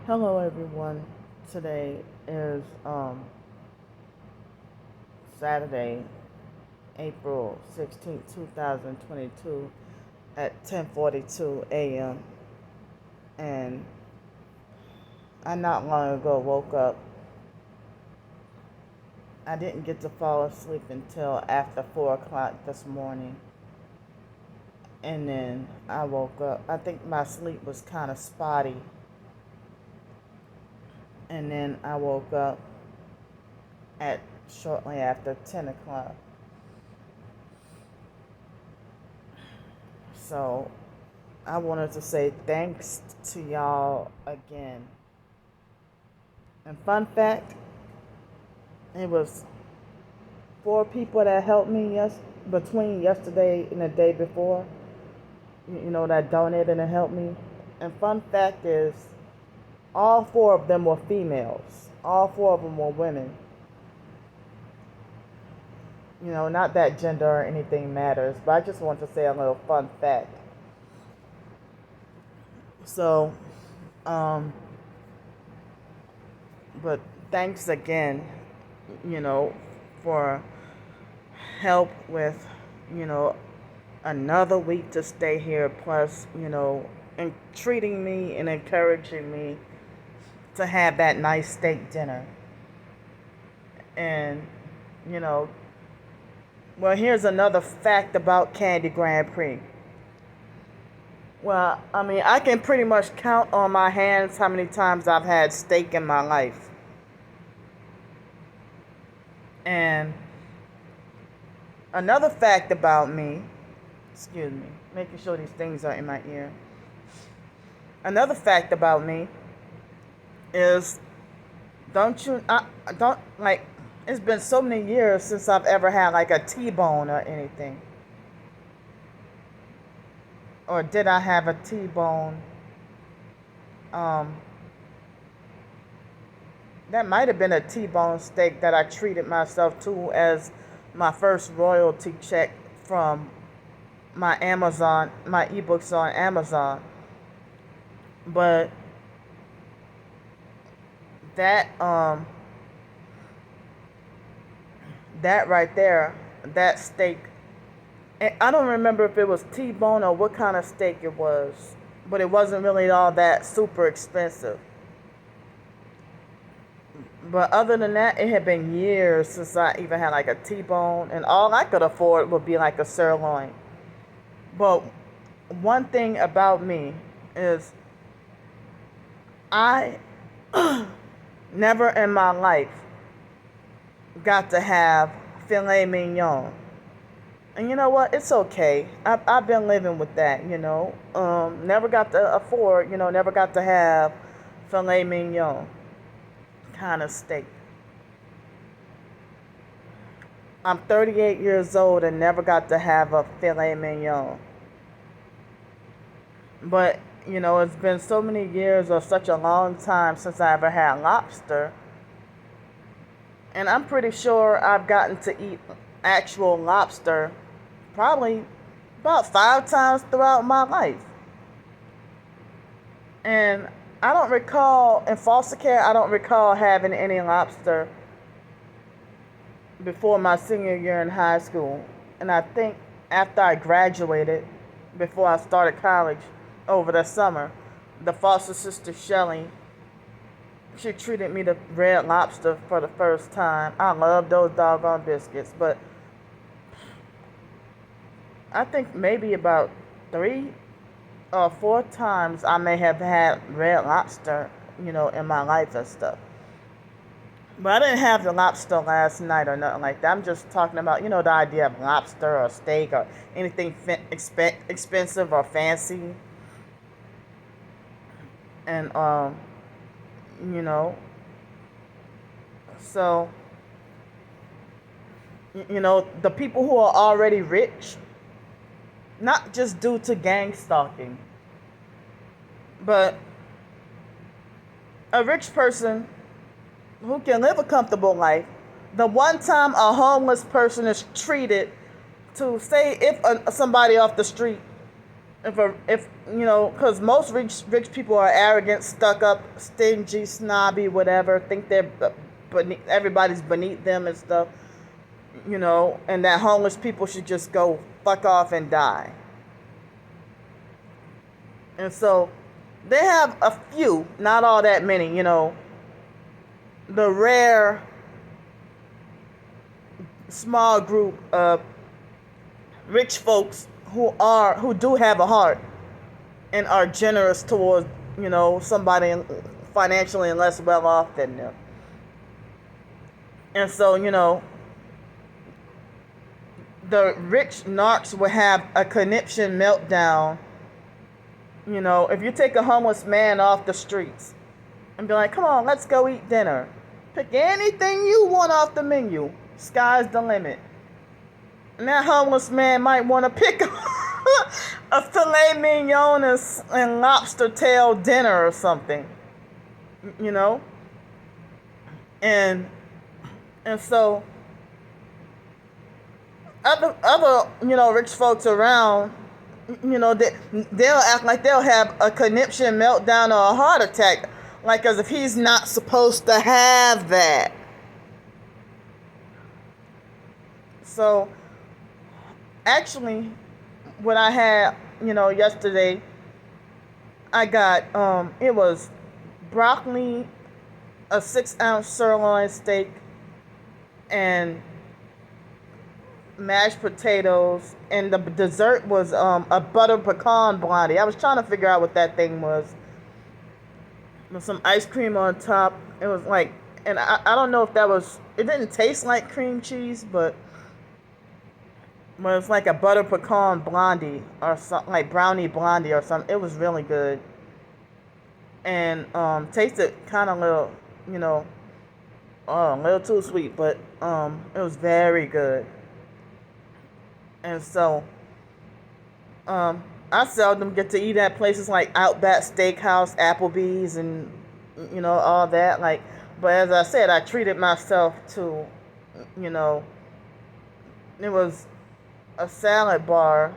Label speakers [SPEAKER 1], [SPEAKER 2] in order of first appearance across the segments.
[SPEAKER 1] Hello, everyone. Today is Saturday, April 16th, 2022, at 10:42 a.m. And I not long ago woke up. I didn't get to fall asleep until after 4 o'clock this morning. And then I woke up. I think my sleep was kind of spotty. And then I woke up at shortly after 10 o'clock. So I wanted to say thanks to y'all again. And fun fact, it was four people that helped me between yesterday and the day before, that donated and helped me. And fun fact is, all four of them were females. All four of them were women. Not that gender or anything matters, but I just want to say a little fun fact. So, but thanks again, for help with, another week to stay here, plus, and treating me and encouraging me to have that nice steak dinner. And, you know, well, here's another fact about Candy Grandpre. Well, I mean, I can pretty much count on my hands how many times I've had steak in my life. And another fact about me, excuse me, making sure these things are in my ear. Another fact about me is, it's been so many years since I've ever had like a T-bone or anything. Or did I have a T-bone? That might have been a T-bone steak that I treated myself to as my first royalty check from my ebooks on Amazon. But that that right there, that steak, I don't remember if it was T-bone or what kind of steak it was, but it wasn't really all that super expensive. But other than that, it had been years since I even had like a T-bone, and all I could afford would be like a sirloin. But one thing about me is I never in my life got to have filet mignon. And you know what? It's okay. I've been living with that, Never got to afford, never got to have filet mignon kind of steak. I'm 38 years old and never got to have a filet mignon. But, it's been so many years or such a long time since I ever had lobster. And I'm pretty sure I've gotten to eat actual lobster probably about 5 times throughout my life. And I don't recall, in foster care, I don't recall having any lobster before my senior year in high school. And I think after I graduated, before I started college over the summer, the foster sister Shelly, she treated me to red lobster for the first time. I love those doggone biscuits, but I think maybe about 3 or 4 times I may have had red lobster, in my life and stuff. But I didn't have the lobster last night or nothing like that. I'm just talking about, the idea of lobster or steak or anything expensive or fancy. And, so, the people who are already rich, not just due to gang stalking, but a rich person who can live a comfortable life, the one time a homeless person is treated to, say if somebody off the street if because most rich people are arrogant, stuck up, stingy, snobby, whatever, think they're beneath, everybody's beneath them and stuff, and that homeless people should just go fuck off and die. And so they have a few, not all that many, the rare small group of rich folks who do have a heart and are generous towards, somebody financially and less well off than them. And so, the rich narcs will have a conniption meltdown. If you take a homeless man off the streets and be like, come on, let's go eat dinner. Pick anything you want off the menu. Sky's the limit. And that homeless man might want to pick a filet mignon and lobster tail dinner or something. And so other rich folks around, they'll act like they'll have a conniption meltdown or a heart attack, like as if he's not supposed to have that. So actually, what I had, yesterday, I got it was broccoli, a 6-ounce sirloin steak, and mashed potatoes, and the dessert was a butter pecan blondie. I was trying to figure out what that thing was. With some ice cream on top. It was like, and I don't know if that was, it didn't taste like cream cheese, but it's like a butter pecan blondie or something, like brownie blondie or something. It was really good. And tasted kind of a little too sweet, but it was very good. And so I seldom get to eat at places like Outback Steakhouse, Applebee's, and all that. Like, but as I said, I treated myself to, it was a salad bar.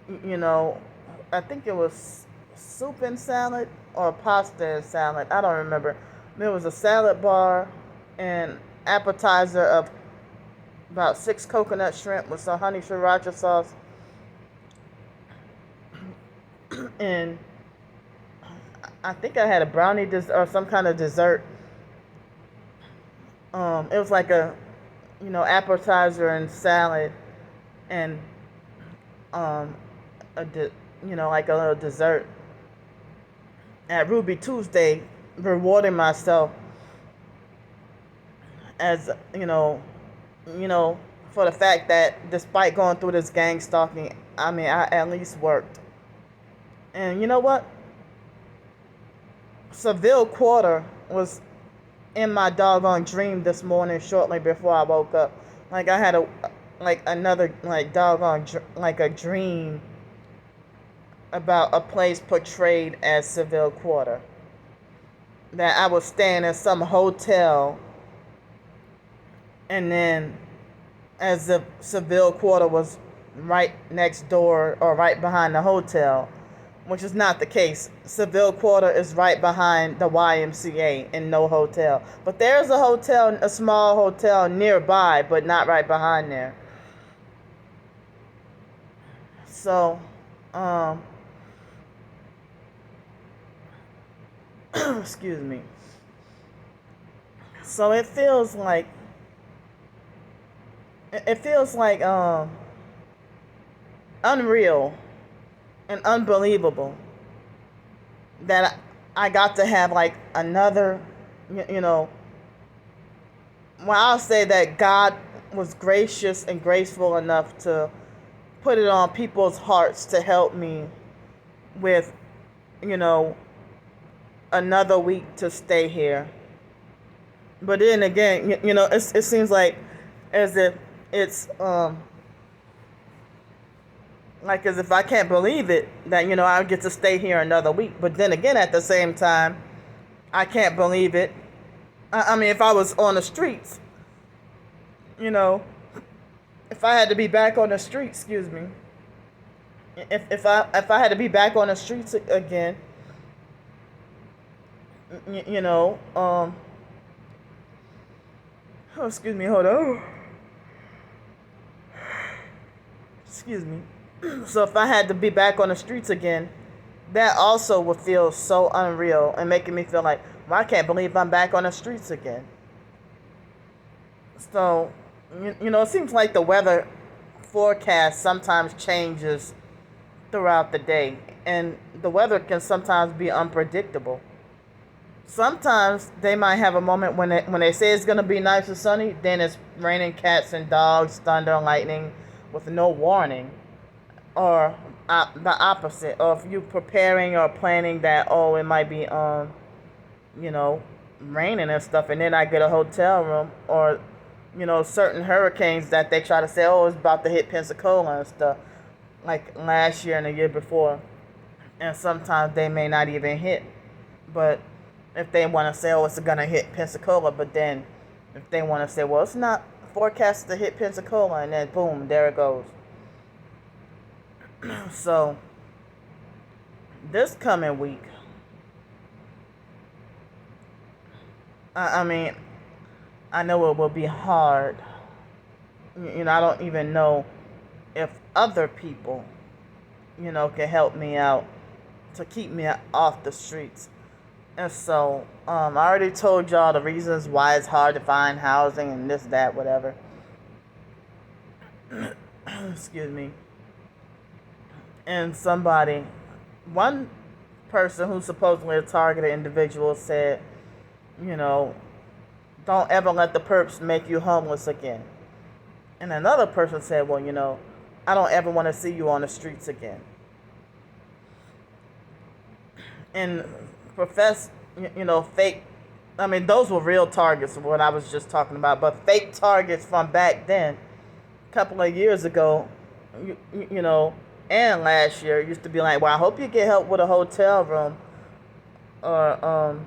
[SPEAKER 1] I think it was soup and salad or pasta and salad. I don't remember. There was a salad bar and appetizer of about 6 coconut shrimp with some honey sriracha sauce. And I think I had a brownie or some kind of dessert. It was like a, appetizer and salad, and like a little dessert. At Ruby Tuesday, rewarding myself as for the fact that despite going through this gang stalking, I at least worked. And you know what? Seville Quarter was in my doggone dream this morning shortly before I woke up. Like I had another doggone a dream about a place portrayed as Seville Quarter. That I was staying in some hotel, and then as the Seville Quarter was right next door or right behind the hotel, which is not the case. Seville Quarter is right behind the YMCA and no hotel. But there's a hotel, a small hotel nearby, but not right behind there. So, excuse me. So it feels like unreal and unbelievable that I got to have another, well, I'll say that God was gracious and graceful enough to put it on people's hearts to help me with, another week to stay here. But then again, it seems like as if it's, as if I can't believe it that, I get to stay here another week. But then again, at the same time, I can't believe it. If I was on the streets, if I had to be back on the streets, If I had to be back on the streets again, you know, oh, excuse me, hold on, excuse me. So if I had to be back on the streets again, that also would feel so unreal and making me feel like, well, I can't believe I'm back on the streets again. So, it seems like the weather forecast sometimes changes throughout the day, and the weather can sometimes be unpredictable. Sometimes they might have a moment when they say it's gonna be nice and sunny, then it's raining cats and dogs, thunder and lightning, with no warning, or the opposite. Or if you preparing or planning that, oh, it might be you know, raining and stuff, and then I get a hotel room, or certain hurricanes that they try to say, oh, it's about to hit Pensacola and stuff, like last year and the year before, and sometimes they may not even hit, but if they want to say, oh, it's gonna hit Pensacola, but then if they want to say, well, it's not forecast to hit Pensacola, and then boom, there it goes. So this coming week, I mean, I know it will be hard. I don't even know if other people, can help me out to keep me off the streets. And so, I already told y'all the reasons why it's hard to find housing and this, that, whatever. Excuse me. And one person who's supposedly a targeted individual said, don't ever let the perps make you homeless again. And another person said, well, I don't ever want to see you on the streets again. And fake, I mean, those were real targets, what I was just talking about, but fake targets from back then, a couple of years ago, and last year, used to be like, well, I hope you get help with a hotel room, or,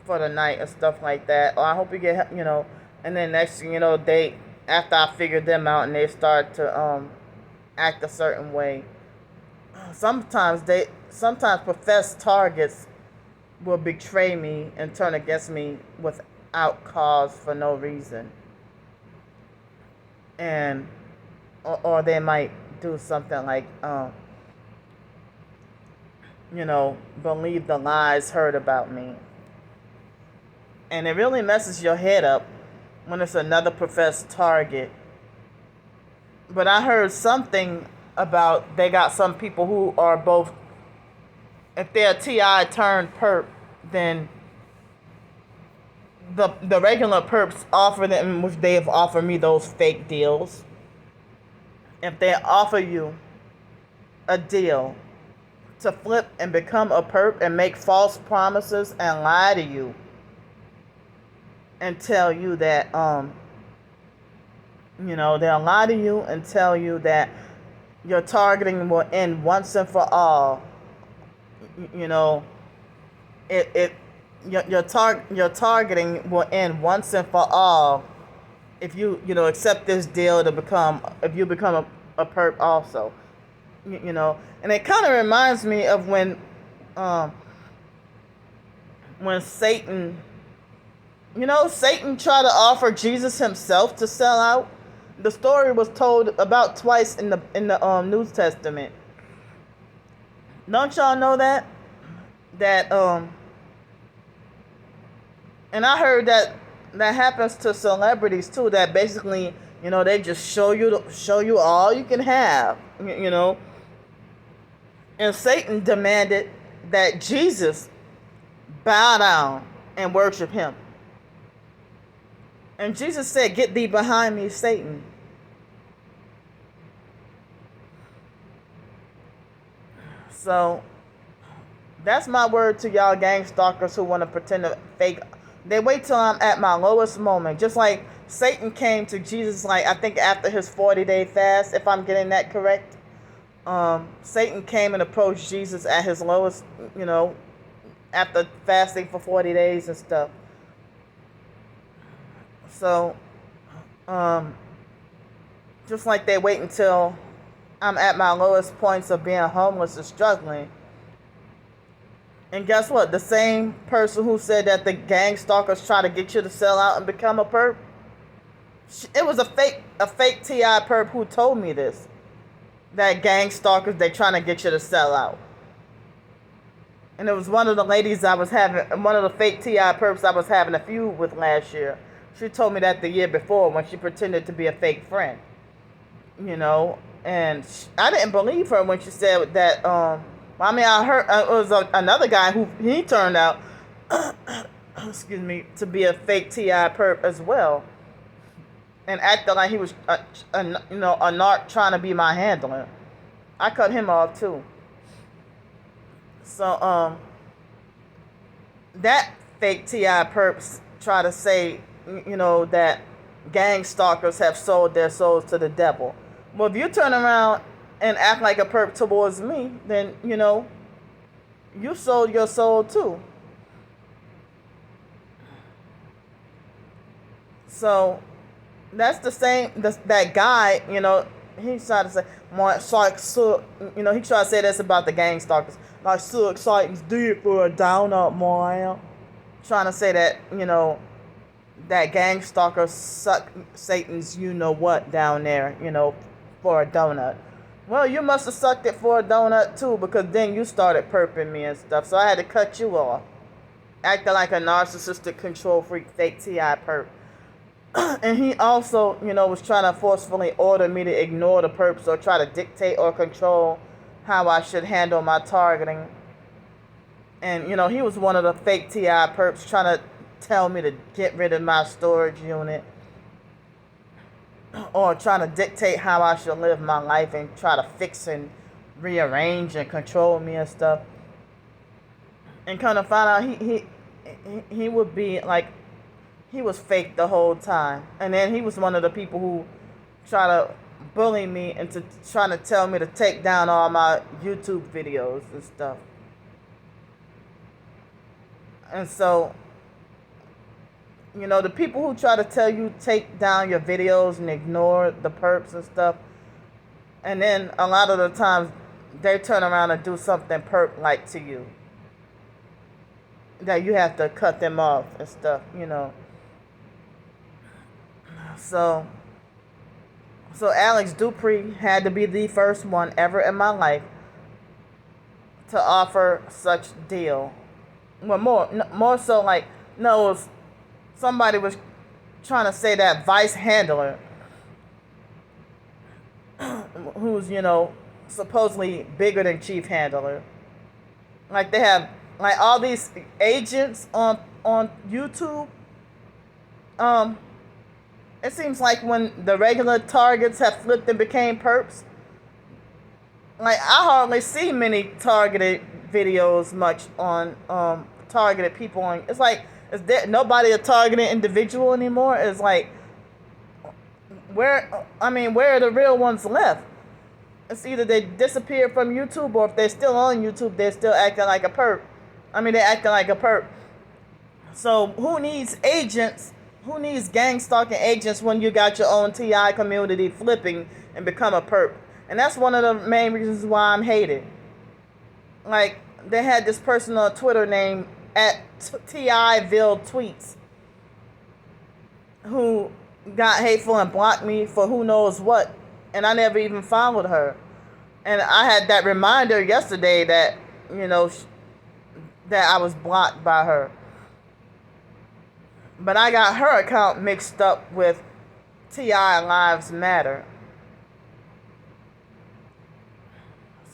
[SPEAKER 1] for the night and stuff like that, or I hope you get, and then next thing after I figured them out and they start to, act a certain way, sometimes professed targets will betray me and turn against me without cause for no reason. And or they might do something like believe the lies heard about me. And it really messes your head up when it's another professed target. But I heard something about they got some people who are both, if they're TI turned perp, then the regular perps offer them, which they have offered me those fake deals. If they offer you a deal to flip and become a perp and make false promises and lie to you and tell you that they'll lie to you and tell you that your targeting will end once and for all. Your targeting will end once and for all if you accept this deal if you become a perp also. And it kind of reminds me of when Satan tried to offer Jesus himself to sell out. The story was told about twice in the New Testament. Don't y'all know that and I heard that happens to celebrities too, that basically they just show you all you can have, and Satan demanded that Jesus bow down and worship him. And Jesus said, "Get thee behind me, Satan." So that's my word to y'all gang stalkers who want to pretend to fake. They wait till I'm at my lowest moment. Just like Satan came to Jesus, like I think after his 40-day fast, if I'm getting that correct. Satan came and approached Jesus at his lowest, after fasting for 40 days and stuff. So, just like they wait until I'm at my lowest points of being homeless and struggling. And guess what? The same person who said that the gang stalkers try to get you to sell out and become a perp, it was a fake TI perp who told me this. That gang stalkers, they trying to get you to sell out. And it was one of the ladies I was having, one of the fake TI perps I was having a feud with last year. She told me that the year before when she pretended to be a fake friend. You know, and I didn't believe her when she said that. I mean, I heard it was another guy who he turned out, excuse me, to be a fake TI perp as well, and acted like he was, a narc trying to be my handler. I cut him off too. So that fake TI perps try to say, that gang stalkers have sold their souls to the devil. Well, if you turn around and act like a perp towards me, then, you sold your soul too. So that's the same, that guy, he tried to say, he tried to say this about the gang stalkers. Like, so exciting, do it for a donut, Moya. Trying to say that, that gang stalkers suck Satan's you-know-what down there, for a donut. Well, you must have sucked it for a donut too, because then you started perping me and stuff. So I had to cut you off. Acting like a narcissistic control freak, fake TI perp. And he also, was trying to forcefully order me to ignore the perps or try to dictate or control how I should handle my targeting. And, he was one of the fake TI perps trying to tell me to get rid of my storage unit. Or trying to dictate how I should live my life and try to fix and rearrange and control me and stuff. And kind of find out he would be like, he was fake the whole time. And then he was one of the people who try to bully me into trying to tell me to take down all my YouTube videos and stuff. And so, the people who try to tell you take down your videos and ignore the perps and stuff, and then a lot of the times they turn around and do something perp-like to you, that you have to cut them off and stuff, So Alex Dupree had to be the first one ever in my life to offer such deal. Well, more so like, no, somebody was trying to say that Vice handler, who's, supposedly bigger than Chief Handler. Like, they have, like, all these agents on YouTube. It seems like when the regular targets have flipped and became perps, like, I hardly see many targeted videos much on targeted people on. It's like, is there nobody a targeted individual anymore? It's like, where are the real ones left? It's either they disappeared from YouTube, or if they're still on YouTube, they're still acting like a perp. They're acting like a perp. So who needs agents? Who needs gang stalking agents when you got your own TI community flipping and become a perp? And that's one of the main reasons why I'm hated. Like, they had this person on Twitter named @TIville Tweets who got hateful and blocked me for who knows what, and I never even followed her. And I had that reminder yesterday that, that I was blocked by her. But I got her account mixed up with TI Lives Matter.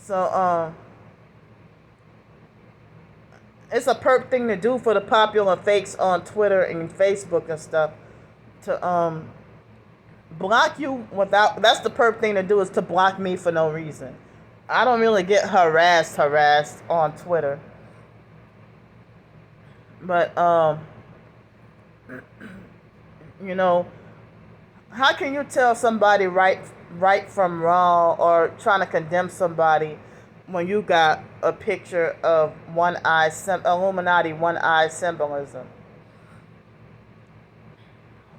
[SPEAKER 1] So, it's a perp thing to do for the popular fakes on Twitter and Facebook and stuff to block you without. That's the perp thing to do, is to block me for no reason. I don't really get harassed on Twitter, but how can you tell somebody right from wrong, or trying to condemn somebody when you got a picture of Illuminati one-eye symbolism?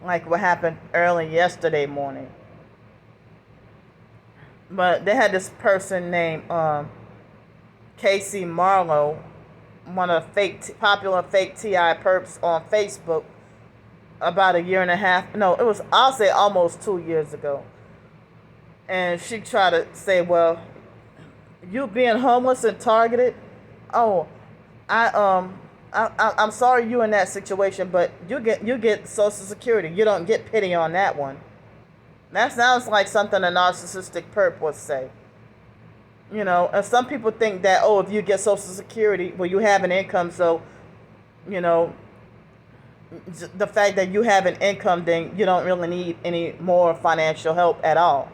[SPEAKER 1] Like what happened early yesterday morning. But they had this person named Casey Marlowe, one of the popular fake TI perps on Facebook, about a year and a half. No, it was, I'll say, almost 2 years ago. And she tried to say, well, you being homeless and targeted. Oh, I'm sorry you in that situation, but you get Social Security. You don't get pity on that one. That sounds like something a narcissistic perp would say. And some people think that, oh, if you get Social Security, well, you have an income, so, you know, the fact that you have an income, then you don't really need any more financial help at all.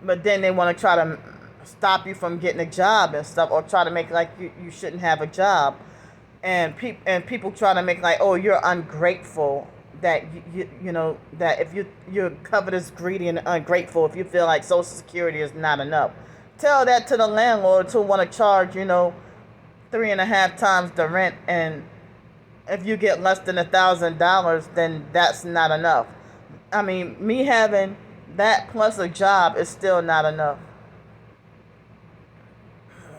[SPEAKER 1] But then they want to try to stop you from getting a job and stuff, or try to make like you shouldn't have a job. And people try to make like, oh, you're ungrateful, that that if you're covered as greedy and ungrateful if you feel like Social Security is not enough. Tell that to the landlords who want to charge 3.5 times the rent, and if you get less than $1,000, then that's not enough. I mean, me having that plus a job is still not enough.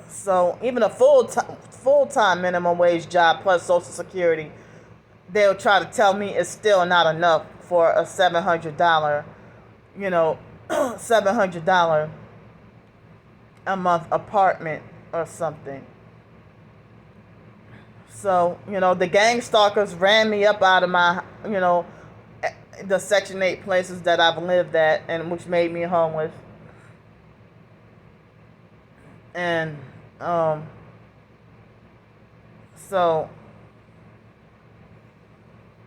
[SPEAKER 1] So even a full-time minimum wage job plus Social Security, they'll try to tell me it's still not enough for a $700, $700 a month apartment or something. So, the gang stalkers ran me up out of my, the Section 8 places that I've lived at, and which made me homeless. And, so,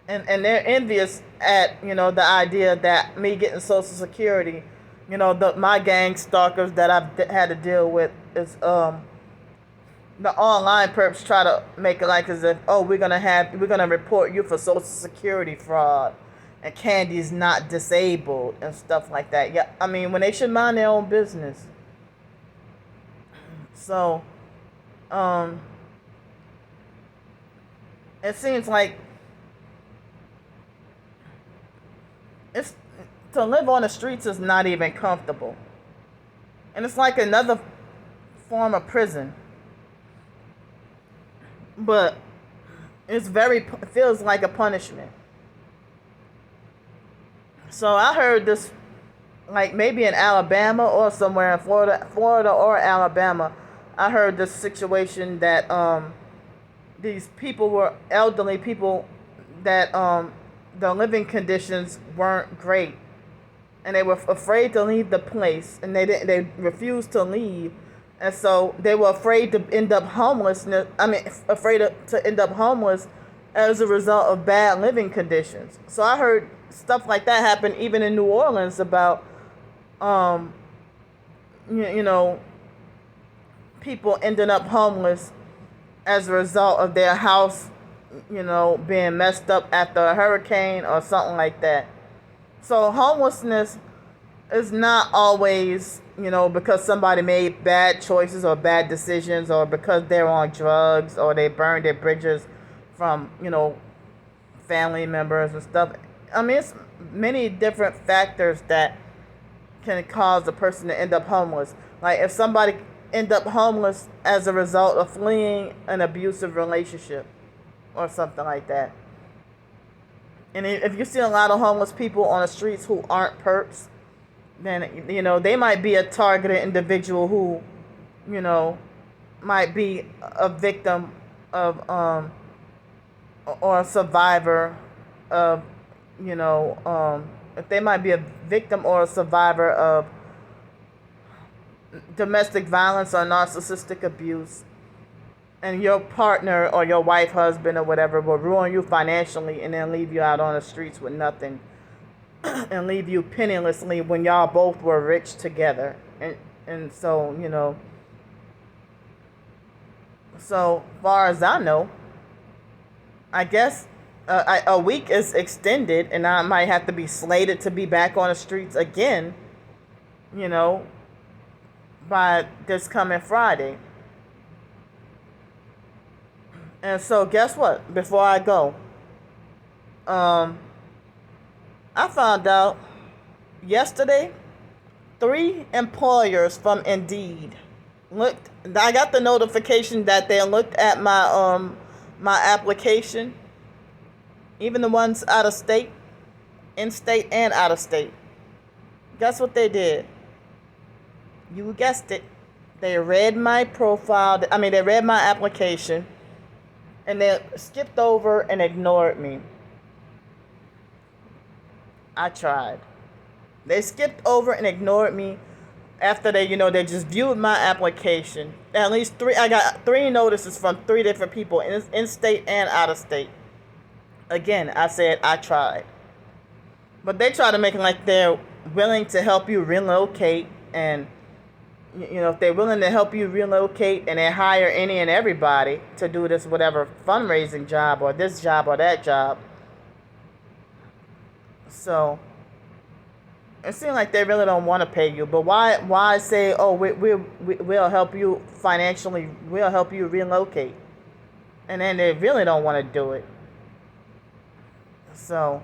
[SPEAKER 1] and they're envious at, the idea that me getting Social Security, my gang stalkers that I've had to deal with is, the online perps try to make it like as if, oh, we're gonna report you for Social Security fraud, and Candy's not disabled and stuff like that. Yeah, I mean, when they should mind their own business. So, it seems like it's to live on the streets is not even comfortable, and it's like another form of prison. But it feels like a punishment. So I heard this, like maybe in Alabama or somewhere in Florida or Alabama. I heard this situation that these people were elderly people that the living conditions weren't great, and they were afraid to leave the place, and they refused to leave. And so they were afraid to end up afraid to end up homeless as a result of bad living conditions. So I heard stuff like that happen even in New Orleans about, people ending up homeless as a result of their house, being messed up after a hurricane or something like that. So homelessness is not always, because somebody made bad choices or bad decisions, or because they're on drugs, or they burned their bridges from, family members and stuff. I mean, it's many different factors that can cause a person to end up homeless. Like if somebody end up homeless as a result of fleeing an abusive relationship or something like that. And if you see a lot of homeless people on the streets who aren't perps, then, they might be a targeted individual who, might be a victim of, or a survivor of, if they might be a victim or a survivor of domestic violence or narcissistic abuse, and your partner or your wife, husband, or whatever will ruin you financially and then leave you out on the streets with nothing. And leave you pennilessly when y'all both were rich together. And so, so far as I know, I guess a week is extended, and I might have to be slated to be back on the streets again, by this coming Friday. And so guess what? Before I go, I found out yesterday 3 employers from Indeed looked. I got the notification that they looked at my application, even the ones out of state, in state and out of state. Guess what they did? You guessed it. They read my profile. They read my application, and they skipped over and ignored me. I tried. They skipped over and ignored me after they just viewed my application. At least 3, I got 3 notices from 3 different people in state and out of state. Again, I said I tried. But they try to make it like they're willing to help you relocate, and if they're willing to help you relocate and they hire any and everybody to do this whatever fundraising job or this job or that job. So it seems like they really don't want to pay you. But why say, oh, we'll help you financially, we'll help you relocate, and then they really don't want to do it. So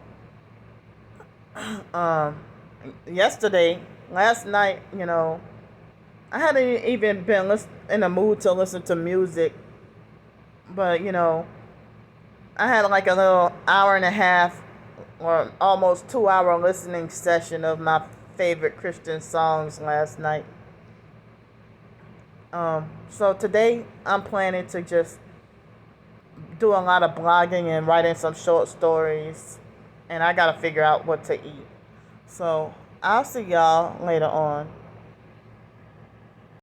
[SPEAKER 1] last night, I hadn't even been in the mood to listen to music, but I had like a little hour and a half or almost 2-hour listening session of my favorite Christian songs last night. So today I'm planning to just do a lot of blogging and writing some short stories, and I gotta figure out what to eat. So I'll see y'all later on.